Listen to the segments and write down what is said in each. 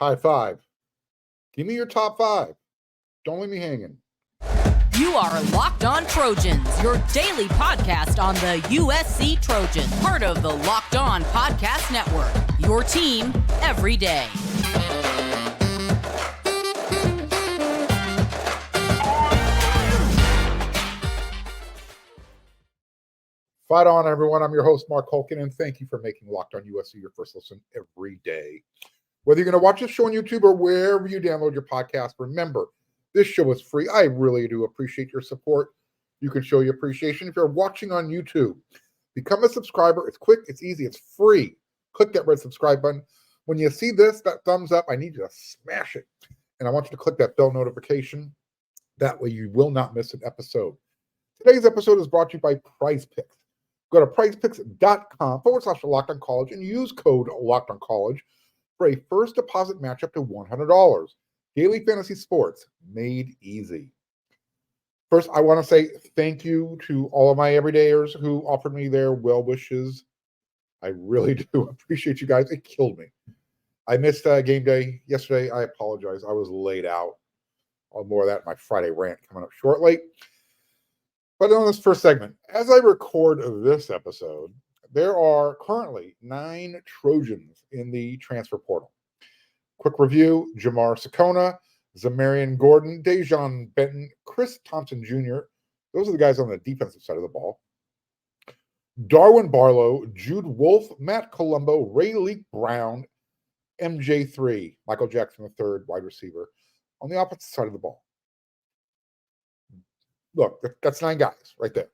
High five. Give me your top five. Don't leave me hanging. You are Locked On Trojans, your daily podcast on the USC Trojans, part of the Locked On Podcast Network, your team every day. Fight on, everyone. I'm your host, Mark Holkin, and thank you for making Locked On USC your first listen every day. Whether you're going to watch this show on YouTube or wherever you download your podcast, remember, this show is free. I really do appreciate your support. You can show your appreciation if you're watching on YouTube. Become a subscriber. It's quick, it's easy, it's free. Click that red subscribe button. When you see this, that thumbs up, I need you to smash it. And I want you to click that bell notification. That way you will not miss an episode. Today's episode is brought to you by Prize Picks. Go to prizepicks.com/LockedOnCollege and use code LockedOnCollege for a first deposit match up to $100. Daily fantasy sports made easy. First, I want to say thank you to all of my everydayers who offered me their well wishes. I really do appreciate you guys. It killed me. I missed game day yesterday. I apologize. I was laid out. I'll more of that in my Friday rant coming up shortly. But on this first segment, as I record this episode, there are currently 9 Trojans in the transfer portal. Quick review: Jamar Sakona, Zamarian Gordon, Dejon Benton, Chris Thompson Jr. Those are the guys on the defensive side of the ball. Darwin Barlow, Jude Wolfe, Matt Colombo, Ray Leak Brown, MJ3, Michael Jackson III, wide receiver, on the opposite side of the ball. Look, that's 9 guys right there.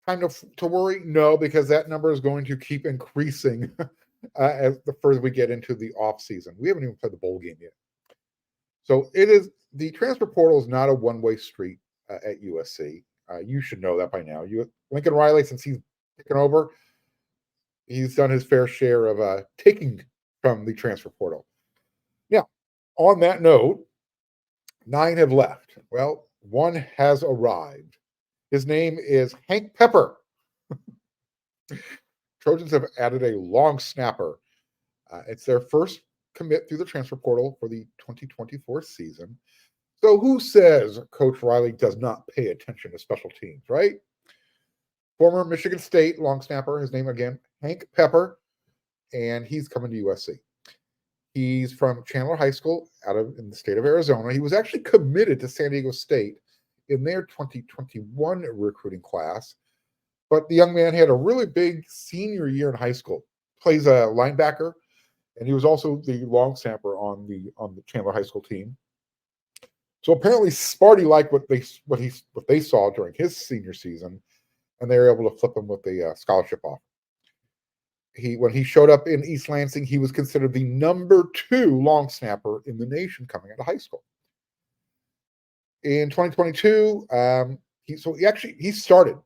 Time to worry? No, because that number is going to keep increasing as the further we get into the offseason. We haven't even played the bowl game yet. So the transfer portal is not a one-way street at USC. You should know that by now. Lincoln Riley, since he's taken over, he's done his fair share of taking from the transfer portal. Now, on that note, 9 have left. Well, 1 has arrived. His name is Hank Pepper. Trojans have added a long snapper. It's their first commit through the transfer portal for the 2024 season. So who says Coach Riley does not pay attention to special teams, right? Former Michigan State long snapper, his name again, Hank Pepper, and he's coming to USC. He's from Chandler High School in the state of Arizona. He was actually committed to San Diego State in their 2021 recruiting class. But the young man had a really big senior year in high school. Plays a linebacker, and he was also the long snapper on the Chandler High School team. So apparently Sparty liked what they saw during his senior season, and they were able to flip him with a scholarship offer. When he showed up in East Lansing, he was considered the number 2 long snapper in the nation coming out of high school. In 2022, he started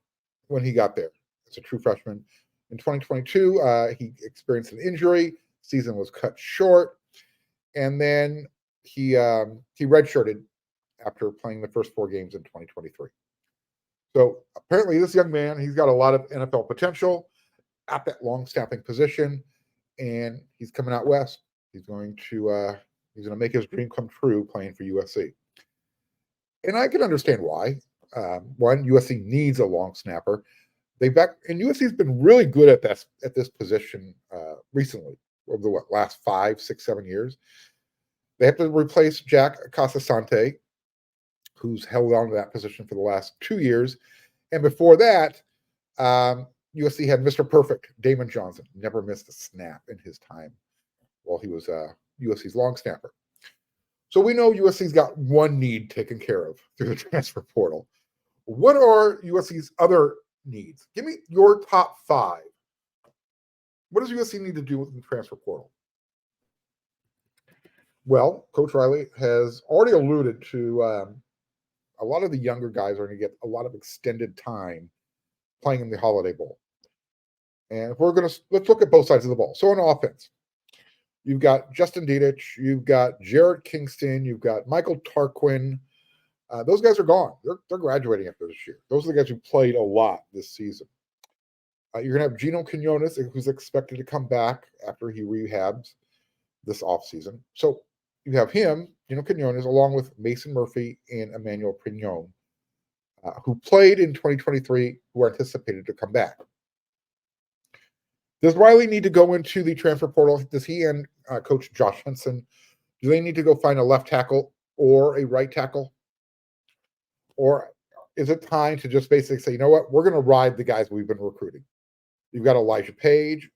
when he got there as a true freshman. In 2022, he experienced an injury. Season was cut short, and then he redshirted after playing the first 4 games in 2023. So apparently, this young man, he's got a lot of NFL potential at that long snapping position, and he's coming out west. He's going to make his dream come true playing for USC. And I can understand why. One, USC needs a long snapper. And USC's been really good at this position recently, over the last 5, 6, 7 years. They have to replace Jack Casasante, who's held on to that position for the last 2 years. And before that, USC had Mr. Perfect, Damon Johnson. Never missed a snap in his time while he was USC's long snapper. So we know USC's got one need taken care of through the transfer portal. What are USC's other needs? Give me your top 5. What does USC need to do with the transfer portal? Well, Coach Riley has already alluded to a lot of the younger guys are going to get a lot of extended time playing in the Holiday Bowl. And let's look at both sides of the ball. So on offense, you've got Justin Dedich, you've got Jarrett Kingston, you've got Michael Tarquin. Those guys are gone. They're graduating after this year. Those are the guys who played a lot this season. You're going to have Gino Quinones, who's expected to come back after he rehabs. this offseason. So you have him, Quinones, along with Mason Murphy and Emmanuel Pignon, who played in 2023, who are anticipated to come back. Does Riley need to go into the transfer portal? Does he and Coach Josh Henson, do they need to go find a left tackle or a right tackle? Or is it time to just basically say, you know what, we're going to ride the guys we've been recruiting? You've got Elijah Page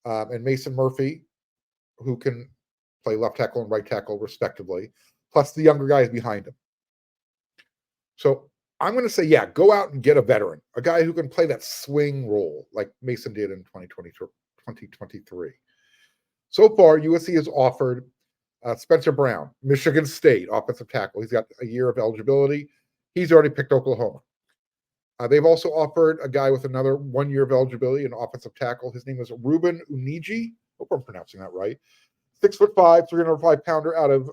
and Mason Murphy, who can play left tackle and right tackle respectively, plus the younger guys behind him. So I'm going to say, yeah, go out and get a veteran, a guy who can play that swing role like Mason did in 2023. So far, USC has offered Spencer Brown, Michigan State offensive tackle. He's got a year of eligibility. He's already picked Oklahoma. They've also offered a guy with another 1 year of eligibility, an offensive tackle. His name is Ruben Uniji. Hope I'm pronouncing that right. 6'5", 305-pounder out of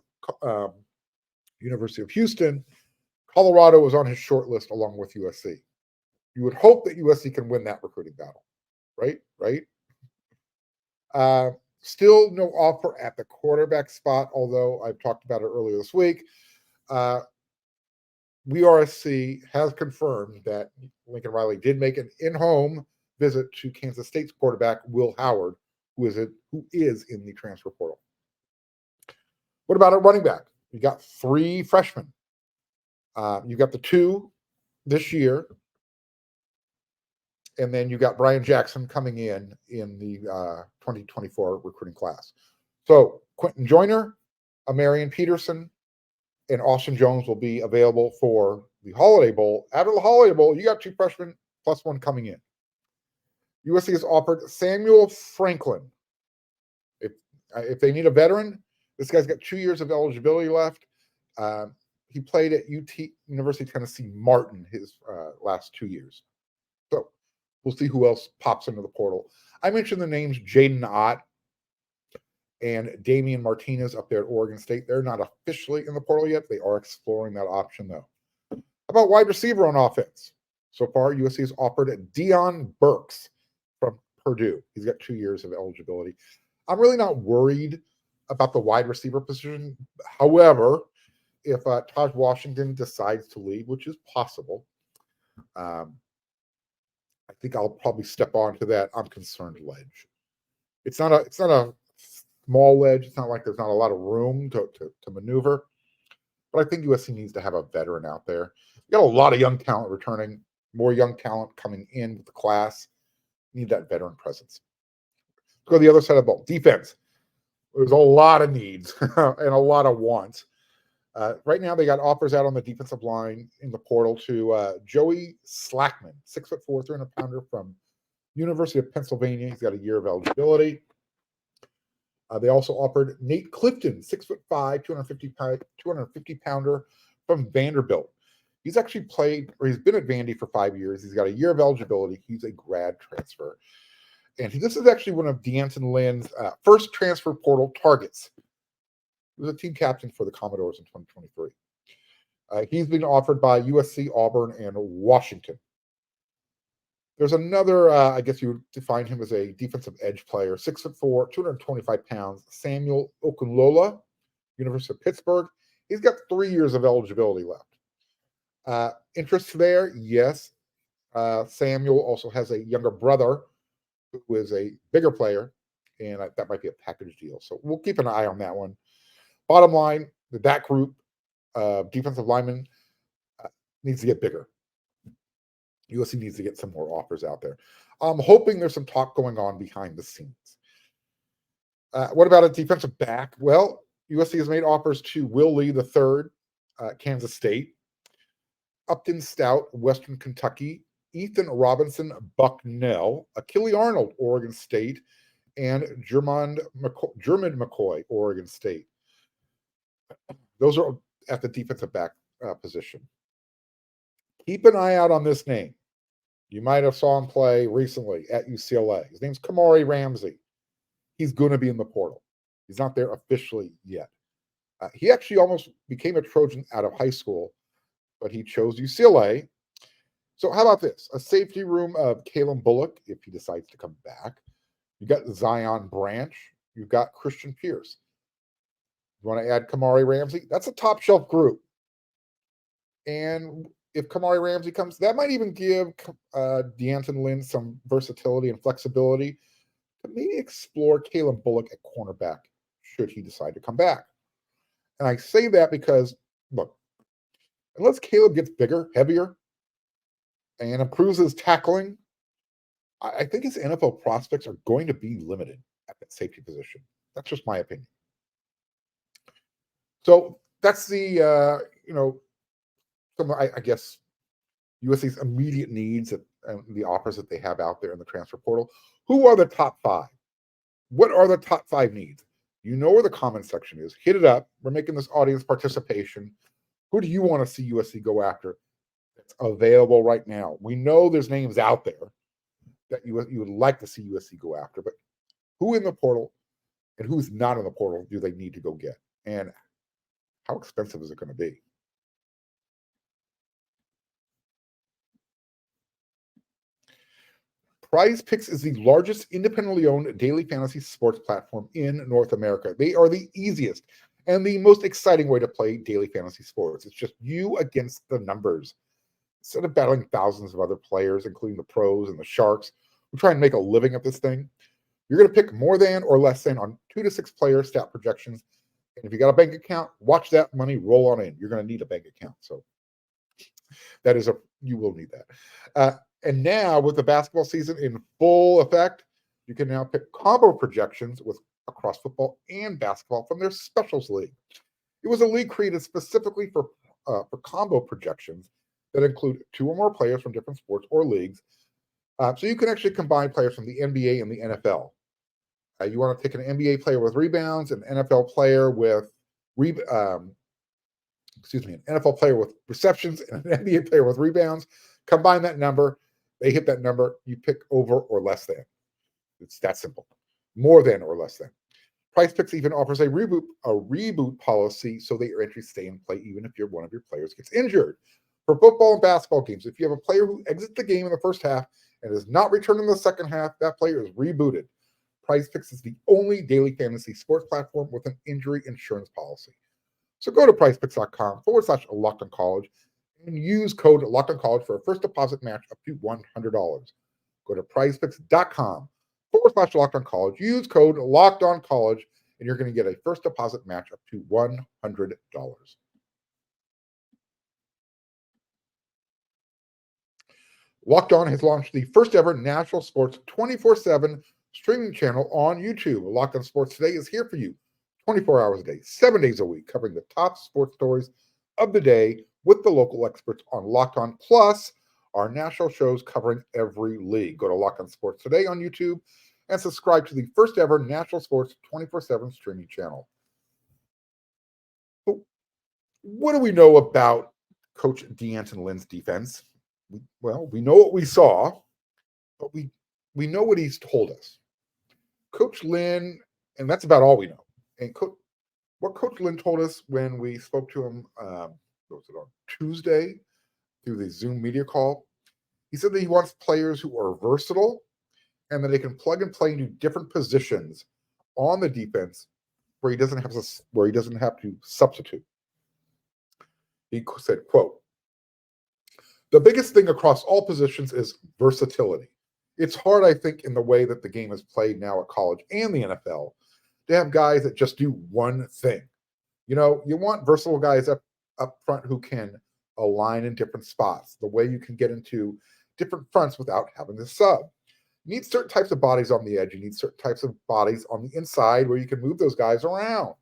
University of Houston. Colorado was on his short list along with USC. You would hope that USC can win that recruiting battle, right? Still no offer at the quarterback spot, although I've talked about it earlier this week. USC has confirmed that Lincoln Riley did make an in-home visit to Kansas State's quarterback, Will Howard, who is in the transfer portal. What about a running back? You got 3 freshmen. You got the 2 this year, and then you got Brian Jackson coming in the 2024 recruiting class. So Quentin Joyner, Amarian Peterson, and Austin Jones will be available for the Holiday Bowl. After the Holiday Bowl, you got 2 freshmen plus 1 coming in. USC has offered Samuel Franklin. If they need a veteran, this guy's got 2 years of eligibility left. He played at University of Tennessee Martin his last 2 years. So we'll see who else pops into the portal. I mentioned the names Jaden Ott and Damian Martinez up there at Oregon State. They're not officially in the portal yet. They are exploring that option, though. How about wide receiver on offense? So far, USC has offered Dion Burks from Purdue. He's got 2 years of eligibility. I'm really not worried about the wide receiver position. However, if Taj Washington decides to leave, which is possible, I think I'll probably step onto that I'm concerned ledge. It's not a small ledge. It's not like there's not a lot of room to maneuver. But I think USC needs to have a veteran out there. You got a lot of young talent returning, more young talent coming in with the class. You need that veteran presence. Let's go to the other side of the ball. Defense. There's a lot of needs and a lot of wants. Right now, they got offers out on the defensive line in the portal to Joey Slackman, 6'4", 300-pounder from University of Pennsylvania. He's got a year of eligibility. They also offered Nate Clifton, 6'5", 250-pounder from Vanderbilt. He's actually he's been at Vandy for 5 years. He's got a year of eligibility. He's a grad transfer. And this is actually one of D'Anton Lynn's first transfer portal targets. He was a team captain for the Commodores in 2023. He's been offered by USC, Auburn, and Washington. There's another, I guess you would define him as a defensive edge player, 6'4", 225 pounds, Samuel Okunlola, University of Pittsburgh. He's got 3 years of eligibility left. Interest there? Yes. Samuel also has a younger brother who is a bigger player, and that might be a package deal. So we'll keep an eye on that one. Bottom line, that group of defensive linemen needs to get bigger. USC needs to get some more offers out there. I'm hoping there's some talk going on behind the scenes. What about a defensive back? Well, USC has made offers to Will Lee III, Kansas State, Upton Stout, Western Kentucky, Ethan Robinson, Bucknell, Achille Arnold, Oregon State, and Jermond McCoy, Oregon State. Those are at the defensive back position. Keep an eye out on this name. You might have saw him play recently at UCLA. His name's Kamari Ramsey. He's going to be in the portal. He's not there officially yet. He actually almost became a Trojan out of high school, but he chose UCLA. So how about this? A safety room of Caleb Bullock, if he decides to come back. You got Zion Branch. You've got Christian Pierce. You want to add Kamari Ramsey? That's a top shelf group. And if Kamari Ramsey comes, that might even give D'Anton Lynn some versatility and flexibility to maybe explore Caleb Bullock at cornerback should he decide to come back. And I say that because, look, unless Caleb gets bigger, heavier, and improves his tackling, I think his NFL prospects are going to be limited at that safety position. That's just my opinion. So that's the, some, I guess, USC's immediate needs and the offers that they have out there in the transfer portal. Who are the top 5? What are the top 5 needs? You know where the comment section is. Hit it up. We're making this audience participation. Who do you want to see USC go after that's available right now? We know there's names out there that you would like to see USC go after, but who in the portal and who's not in the portal do they need to go get? And how expensive is it going to be? Prize Picks is the largest independently owned daily fantasy sports platform in North America. They are the easiest and the most exciting way to play daily fantasy sports. It's just you against the numbers. Instead of battling thousands of other players, including the pros and the sharks, who try and make a living at this thing, you're going to pick more than or less than on 2 to 6 player stat projections. And if you got a bank account, watch that money roll on in. You're going to need a bank account. So you will need that. And now with the basketball season in full effect, you can now pick combo projections with across football and basketball from their specials league. It was a league created specifically for combo projections that include 2 or more players from different sports or leagues. So you can actually combine players from the NBA and the NFL. You want to pick an NBA player with rebounds, an NFL player with an NFL player with receptions, and an NBA player with rebounds. Combine that number. They hit that number. You pick over or less than. It's that simple. More than or less than. Prize Picks even offers a reboot policy so that your entries stay in play even if one of your players gets injured. For football and basketball games, if you have a player who exits the game in the first half and is not returned in the second half, that player is rebooted. Prize Picks is the only daily fantasy sports platform with an injury insurance policy. So go to prizepicks.com/LockedOnCollege and use code LockedOnCollege for a first deposit match up to $100. Go to prizepicks.com/LockedOnCollege. Use code LockedOnCollege, and you're going to get a first deposit match up to $100. Locked On has launched the first ever national sports 24/7 streaming channel on YouTube. Locked On Sports Today is here for you 24 hours a day, 7 days a week, covering the top sports stories of the day with the local experts on Locked On, plus our national shows covering every league. Go to Locked On Sports Today on YouTube and subscribe to the first ever national sports 24/7 streaming channel. So what do we know about Coach D'Anton Lynn's defense? We know what we saw, but we know what he's told us. Coach Lynn, and that's about all we know. And what Coach Lynn told us when we spoke to him, on Tuesday through the Zoom media call, he said that he wants players who are versatile and that they can plug and play into different positions on the defense where he doesn't have to substitute. He said, quote, "The biggest thing across all positions is versatility. It's hard, I think, in the way that the game is played now at college and the NFL, to have guys that just do one thing. You want versatile guys up front who can align in different spots, the way you can get into different fronts without having to sub. You need certain types of bodies on the edge. You need certain types of bodies on the inside where you can move those guys around.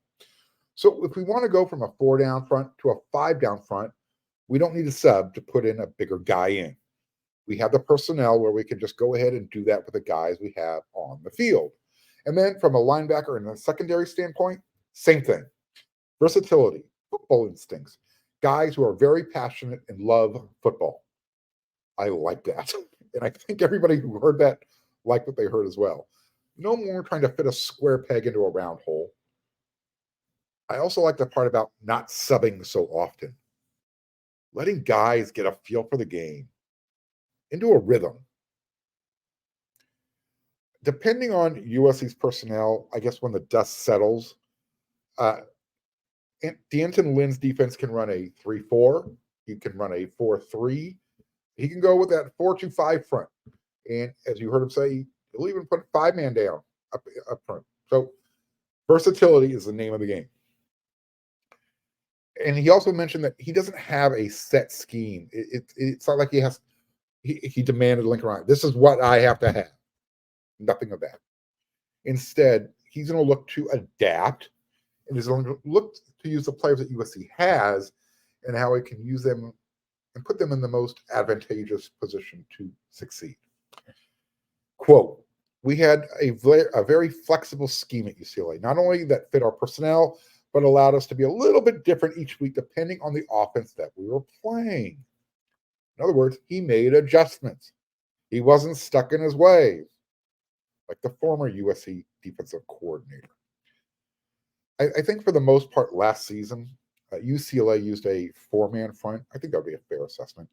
So if we want to go from a 4 down front to a 5 down front, we don't need a sub to put in a bigger guy in. We have the personnel where we can just go ahead and do that with the guys we have on the field. And then from a linebacker and a secondary standpoint, same thing. Versatility, football instincts, guys who are very passionate and love football. I like that. And I think everybody who heard that liked what they heard as well. No more trying to fit a square peg into a round hole. I also like the part about not subbing so often. Letting guys get a feel for the game, into a rhythm. Depending on USC's personnel, I guess when the dust settles, And D'Anton Lynn's defense can run a 3-4. He can run a 4-3. He can go with that 4-2-5 front. And as you heard him say, he'll even put 5-man down up front. So versatility is the name of the game. And he also mentioned that he doesn't have a set scheme. It's not like he demanded Lincoln Ryan, this is what I have to have. Nothing of that. Instead, he's going to look to adapt, and he's going to look to use the players that USC has and how it can use them and put them in the most advantageous position to succeed. Quote, we had a very flexible scheme at UCLA, not only that fit our personnel, but allowed us to be a little bit different each week depending on the offense that we were playing. In other words, he made adjustments. He wasn't stuck in his ways, like the former USC defensive coordinator. I think for the most part last season, UCLA used a 4-man front. I think that would be a fair assessment.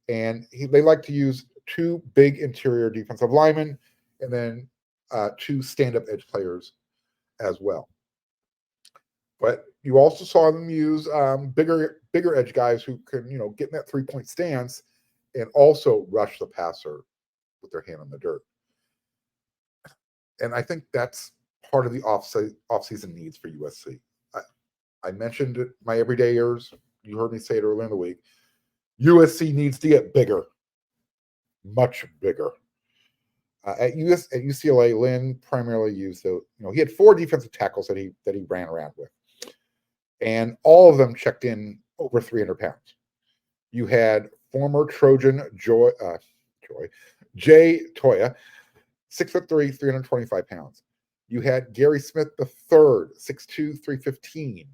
And they like to use 2 big interior defensive linemen and then 2 stand-up edge players as well. But you also saw them use bigger edge guys who can, get in that 3-point stance and also rush the passer with their hand on the dirt. And I think that's part of the off-season needs for USC. I mentioned it, my everydayers. You heard me say it earlier in the week. USC needs to get bigger, much bigger. At UCLA, Lynn primarily used he had 4 defensive tackles that he ran around with, and all of them checked in over 300 pounds. You had former Trojan Jay Toya, 6'3", 325 pounds. You had Gary Smith III, 6'2", 315.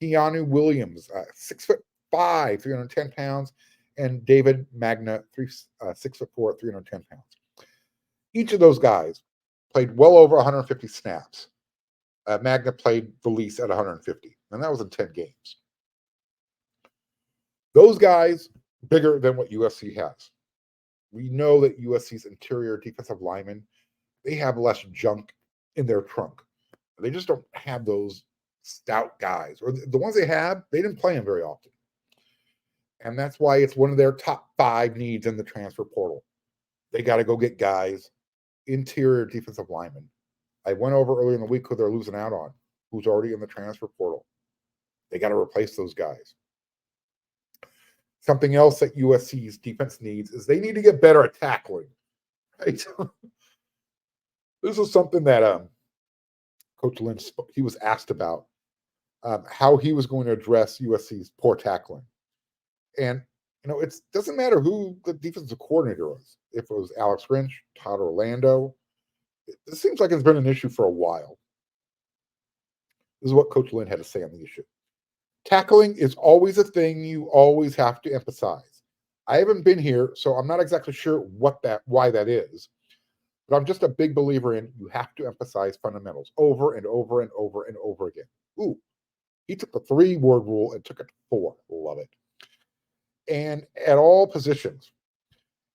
Keanu Williams, 6'5", 310 pounds, and David Magna, 6'4", 310 pounds. Each of those guys played well over 150 snaps. Magna played the least at 150, and that was in 10 games. Those guys, bigger than what USC has. We know that USC's interior defensive linemen, they have less junk in their trunk. They just don't have those stout guys. Or the ones they have, they didn't play them very often. And that's why it's one of their top 5 needs in the transfer portal. They got to go get guys, interior defensive linemen. I went over earlier in the week who they're losing out on, who's already in the transfer portal. They got to replace those guys. Something else that USC's defense needs is they need to get better at tackling. Right? This is something that Coach Lynn, he was asked about how he was going to address USC's poor tackling. And, it doesn't matter who the defensive coordinator was. If it was Alex Grinch, Todd Orlando, it seems like it's been an issue for a while. This is what Coach Lynn had to say on the issue. Tackling is always a thing you always have to emphasize. I haven't been here, so I'm not exactly sure why that is. But I'm just a big believer in you have to emphasize fundamentals over and over and over and over again. Ooh, he took the 3-word rule and took it to 4. Love it. And at all positions.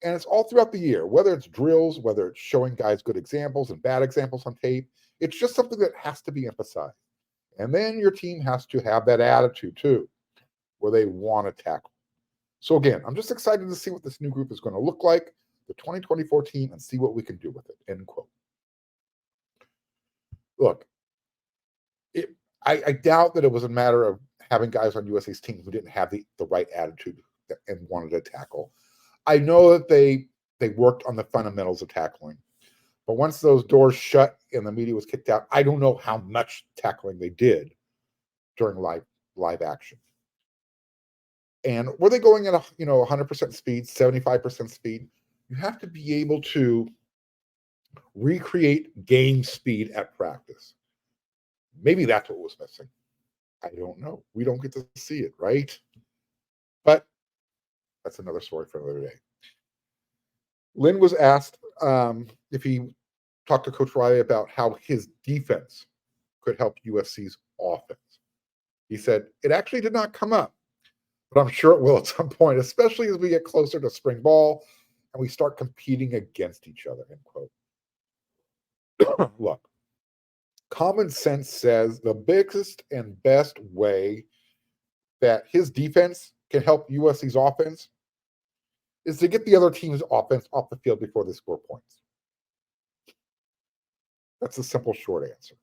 And it's all throughout the year, whether it's drills, whether it's showing guys good examples and bad examples on tape. It's just something that has to be emphasized. And then your team has to have that attitude too, where they want to tackle. So again, I'm just excited to see what this new group is going to look like, the 2024 team, and see what we can do with it, end quote. Look, I doubt that it was a matter of having guys on USC's team who didn't have the right attitude and wanted to tackle. I know that they worked on the fundamentals of tackling. But once those doors shut and the media was kicked out, I don't know how much tackling they did during live action. And were they going at 100% speed, 75% speed? You have to be able to recreate game speed at practice. Maybe that's what was missing. I don't know. We don't get to see it, right? But that's another story for another day. Lynn was asked if he talked to Coach Riley about how his defense could help USC's offense. He said, it actually did not come up, but I'm sure it will at some point, especially as we get closer to spring ball and we start competing against each other, end quote. Look, Common sense says the biggest and best way that his defense can help USC's offense is to get the other team's offense off the field before they score points. That's the simple short answer.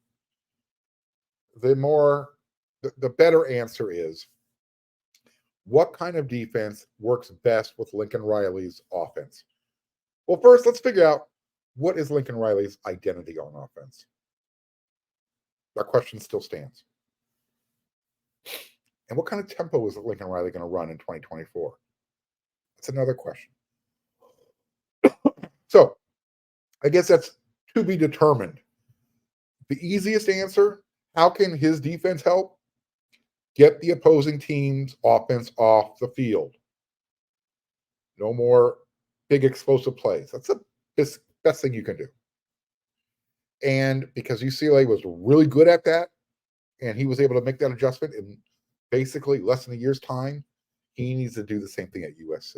The better answer is, what kind of defense works best with Lincoln Riley's offense? Well, first, let's figure out, what is Lincoln Riley's identity on offense? That question still stands. And what kind of tempo is Lincoln Riley going to run in 2024? That's another question. So, I guess that's to be determined. The easiest answer, how can his defense help? Get the opposing team's offense off the field. No more big explosive plays. That's the best thing you can do. And because UCLA was really good at that, and he was able to make that adjustment in basically less than a year's time, he needs to do the same thing at USC.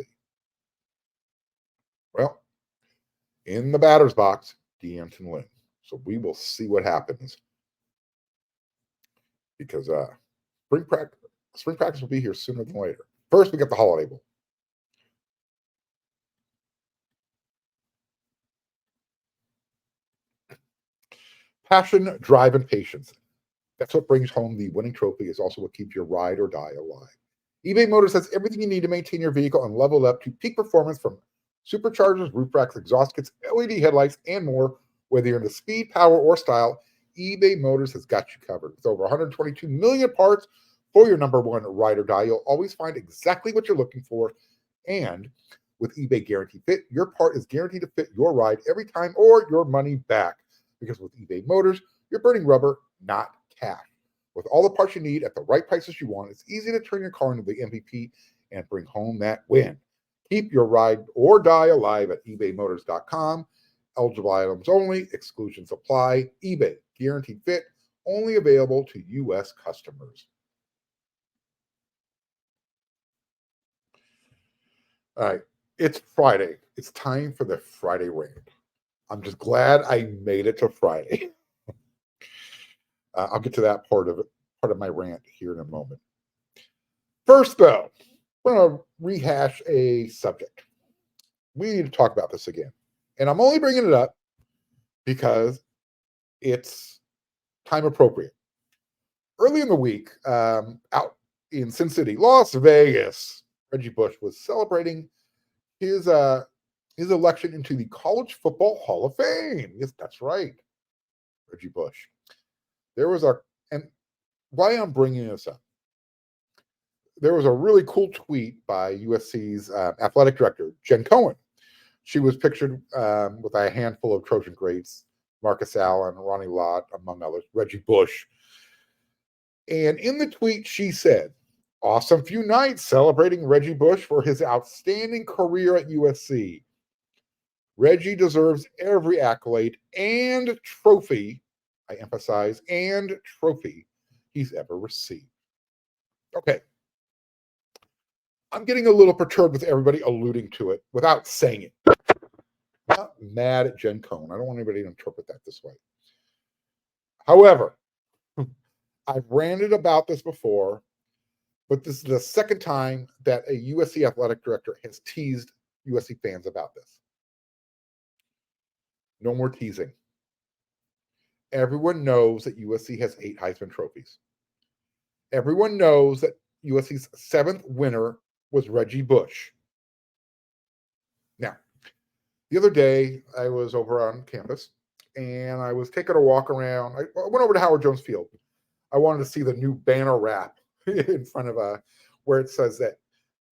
Well, in the batter's box, D'Anton Lynn. So we will see what happens. Because spring practice will be here sooner than later. First, we got the Holiday Bowl. Passion, drive, and patience. That's what brings home the winning trophy. Is also what keeps your ride or die alive. eBay Motors has everything you need to maintain your vehicle and level up to peak performance, from superchargers, roof racks, exhaust kits, LED headlights, and more. Whether you're into speed, power, or style, eBay Motors has got you covered. With over 122 million parts for your number one ride or die, you'll always find exactly what you're looking for. And with eBay Guaranteed Fit, your part is guaranteed to fit your ride every time, or your money back. Because with eBay Motors, you're burning rubber, not cash. With all the parts you need at the right prices you want, it's easy to turn your car into the MVP and bring home that win. Keep your ride or die alive at ebaymotors.com. Eligible items only. Exclusions apply. eBay Guaranteed Fit. Only available to U.S. customers. All right. It's Friday. It's time for the Friday Rant. I'm just glad I made it to Friday. I'll get to that part of my rant here in a moment. First, though, we're going to rehash a subject. We need to talk about this again. And I'm only bringing it up because it's time appropriate. Early in the week, out in Sin City, Las Vegas, Reggie Bush was celebrating his election into the College Football Hall of Fame. Yes, that's right, Reggie Bush. And why I'm bringing this up, there was a really cool tweet by USC's athletic director, Jen Cohen. She was pictured with a handful of Trojan greats, Marcus Allen, Ronnie Lott, among others, Reggie Bush. And in the tweet, she said, "Awesome few nights celebrating Reggie Bush for his outstanding career at USC. Reggie deserves every accolade and trophy," I emphasize, and trophy, "he's ever received." Okay. I'm getting a little perturbed with everybody alluding to it without saying it. I'm not mad at Jen Cohen. I don't want anybody to interpret that this way. However, I've ranted about this before, but this is the second time that a USC athletic director has teased USC fans about this. No more teasing. Everyone knows that USC has 8 Heisman trophies. Everyone knows that USC's 7th winner was Reggie Bush. Now, the other day, I was over on campus, and I was taking a walk around. I went over to Howard Jones Field. I wanted to see the new banner wrap in front of where it says that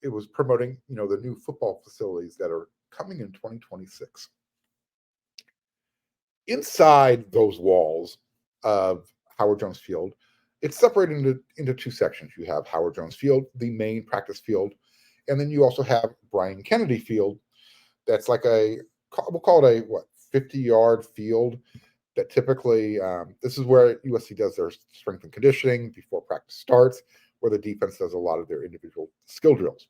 it was promoting, the new football facilities that are coming in 2026. Inside those walls of Howard Jones Field, it's separated into 2 sections. You have Howard Jones Field, the main practice field, and then you also have Brian Kennedy Field. That's like we'll call it a 50-yard field that typically, this is where USC does their strength and conditioning before practice starts, where the defense does a lot of their individual skill drills.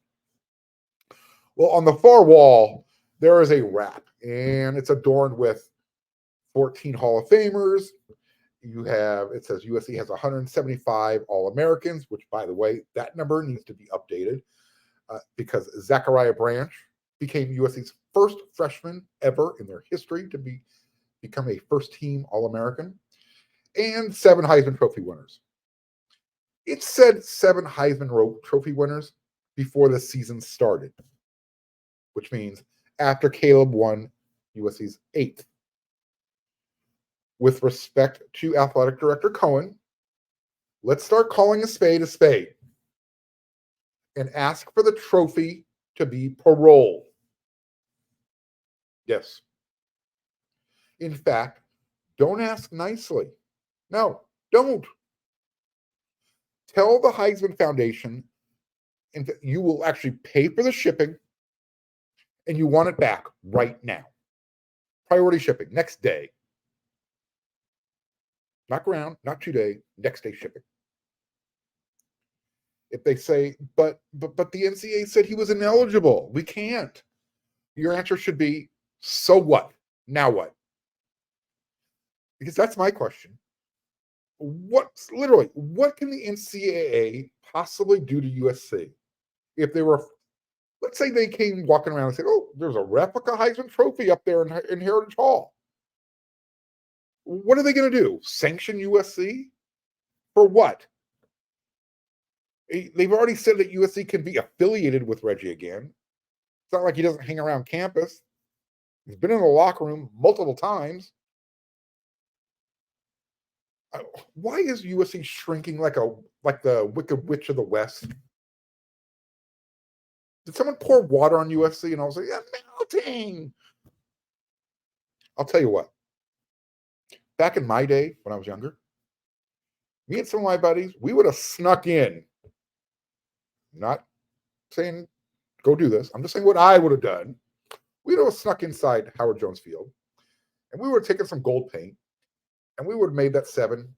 Well, on the far wall, there is a wrap, and it's adorned with 14 Hall of Famers it says USC has 175 All-Americans, which, by the way, that number needs to be updated because Zachariah Branch became USC's first freshman ever in their history to become a first-team All-American, and 7 Heisman Trophy winners. It said 7 Heisman Trophy winners before the season started, which means after Caleb won USC's 8th. With respect to Athletic Director Cohen, let's start calling a spade and ask for the trophy to be parole. Yes. In fact, don't ask nicely. No, don't. Tell the Heisman Foundation you will actually pay for the shipping and you want it back right now. Priority shipping, next day. Not ground, not 2 day, next day shipping. If they say, but the NCAA said he was ineligible, we can't. Your answer should be, so what? Now what? Because that's my question. What can the NCAA possibly do to USC if they were, let's say they came walking around and said, oh, there's a replica Heisman Trophy up there in Heritage Hall. What are they going to do? Sanction USC? For what? They've already said that USC can be affiliated with Reggie again. It's not like he doesn't hang around campus. He's been in the locker room multiple times. Why is USC shrinking like the Wicked Witch of the West? Did someone pour water on USC and I was like, yeah, melting? I'll tell you what. Back in my day, when I was younger, me and some of my buddies, we would have snuck in. I'm not saying go do this. I'm just saying what I would have done. We would have snuck inside Howard Jones Field, and we would have taken some gold paint, and we would have made that 7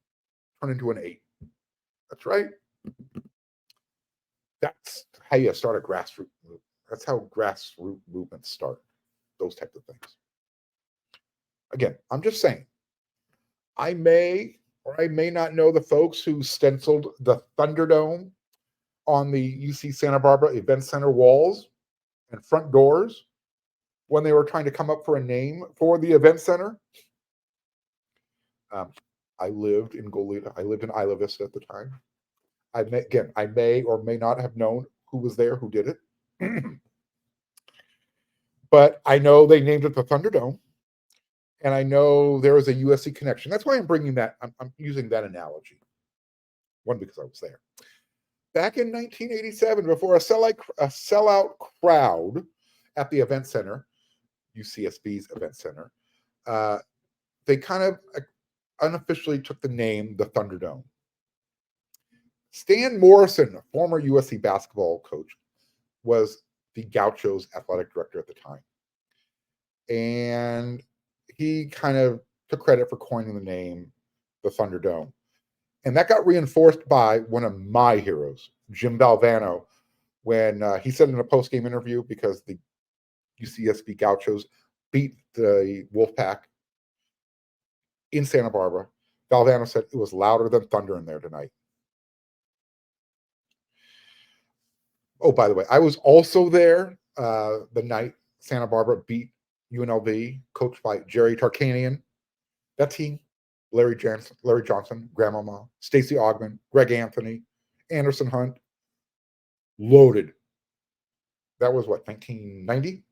turn into an 8. That's right. That's how you start a grassroots movement. That's how grassroots movements start. Those types of things. Again, I'm just saying. I may or I may not know the folks who stenciled the Thunderdome on the UC Santa Barbara Event Center walls and front doors when they were trying to come up for a name for the event center. I lived in Goleta. I lived in Isla Vista at the time. I may or may not have known who was there, who did it. But I know they named it the Thunderdome. And I know there was a USC connection. That's why I'm bringing that. I'm using that analogy. One, because I was there. Back in 1987, before a sellout crowd at the event center, UCSB's event center, they kind of unofficially took the name the Thunderdome. Stan Morrison, a former USC basketball coach, was the Gauchos athletic director at the time. And he kind of took credit for coining the name, the Thunderdome. And that got reinforced by one of my heroes, Jim Valvano, when he said in a post-game interview, because the UCSB Gauchos beat the Wolfpack in Santa Barbara, Valvano said it was louder than thunder in there tonight. Oh, by the way, I was also there the night Santa Barbara beat UNLV, coached by Jerry Tarkanian. That team, Larry Johnson, Grandmama, Stacey Ogman, Greg Anthony, Anderson Hunt, loaded. That was what, 1990?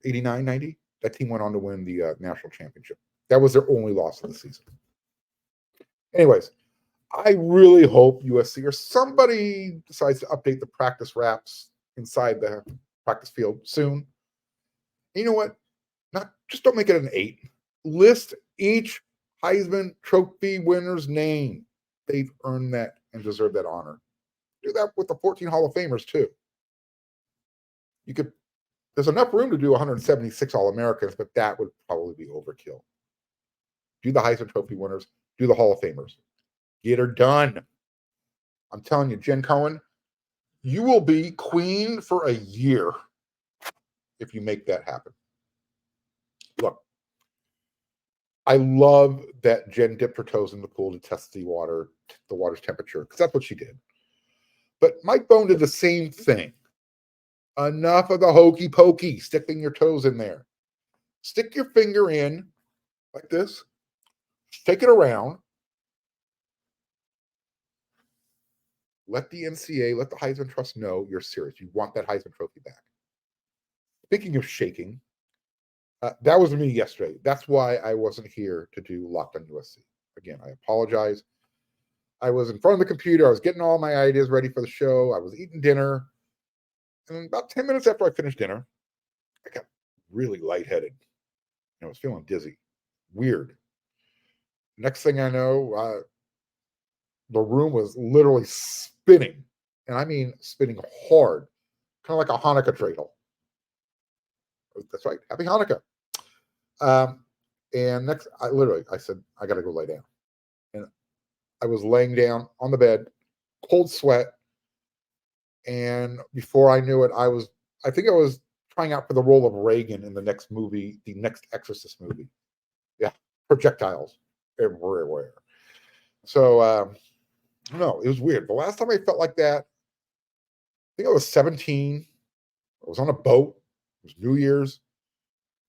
89, 90? That team went on to win the national championship. That was their only loss of the season. Anyways, I really hope USC or somebody decides to update the practice wraps inside the practice field soon. You know what? Just don't make it an 8. List each Heisman Trophy winner's name. They've earned that and deserve that honor. Do that with the 14 Hall of Famers too. There's enough room to do 176 All-Americans, but that would probably be overkill. Do the Heisman Trophy winners, do the Hall of Famers. Get her done. I'm telling you, Jen Cohen, you will be queen for a year if you make that happen. Look, I love that Jen dipped her toes in the pool to test the water's temperature, because that's what she did. But Mike Bone did the same thing. Enough of the hokey pokey, sticking your toes in there. Stick your finger in like this. Take it around. Let the NCAA, let the Heisman Trust know you're serious. You want that Heisman Trophy back. Speaking of shaking, that was me yesterday. That's why I wasn't here to do Locked on USC. Again, I apologize. I was in front of the computer. I was getting all my ideas ready for the show. I was eating dinner. And about 10 minutes after I finished dinner, I got really lightheaded. I was feeling dizzy. Weird. Next thing I know, the room was literally spinning. And I mean spinning hard. Kind of like a Hanukkah dreidel. That's right. Happy Hanukkah. And next, I said, I got to go lay down. And I was laying down on the bed, cold sweat. And before I knew it, I think I was trying out for the role of Reagan in the next movie, the next Exorcist movie. Yeah, projectiles everywhere. So, no, it was weird. The last time I felt like that, I think I was 17. I was on a boat. It was New Year's.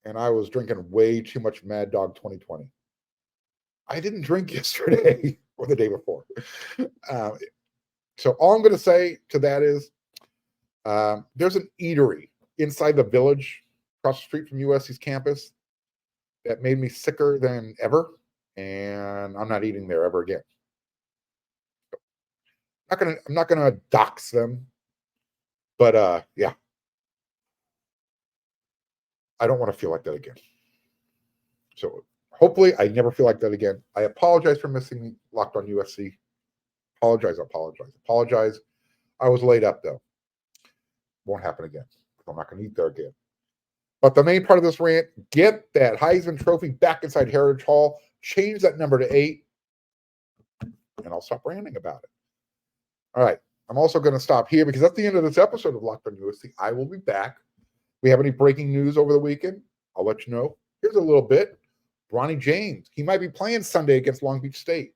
And I was drinking way too much Mad Dog 2020. I didn't drink yesterday or the day before. So all I'm going to say to that is there's an eatery inside the village across the street from USC's campus that made me sicker than ever. And I'm not eating there ever again. I'm not gonna dox them, but yeah. I don't want to feel like that again. So hopefully I never feel like that again. I apologize for missing Locked on USC. Apologize. I was laid up though. Won't happen again. I'm not going to eat there again. But the main part of this rant, get that Heisman Trophy back inside Heritage Hall, change that number to 8, and I'll stop ranting about it. All right. I'm also going to stop here because that's the end of this episode of Locked on USC. I will be back. We have any breaking news over the weekend? I'll let you know. Here's a little bit. Bronny James. He might be playing Sunday against Long Beach State.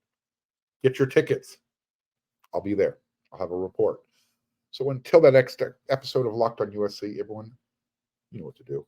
Get your tickets. I'll be there. I'll have a report. So until that next episode of Locked on USC, everyone, you know what to do.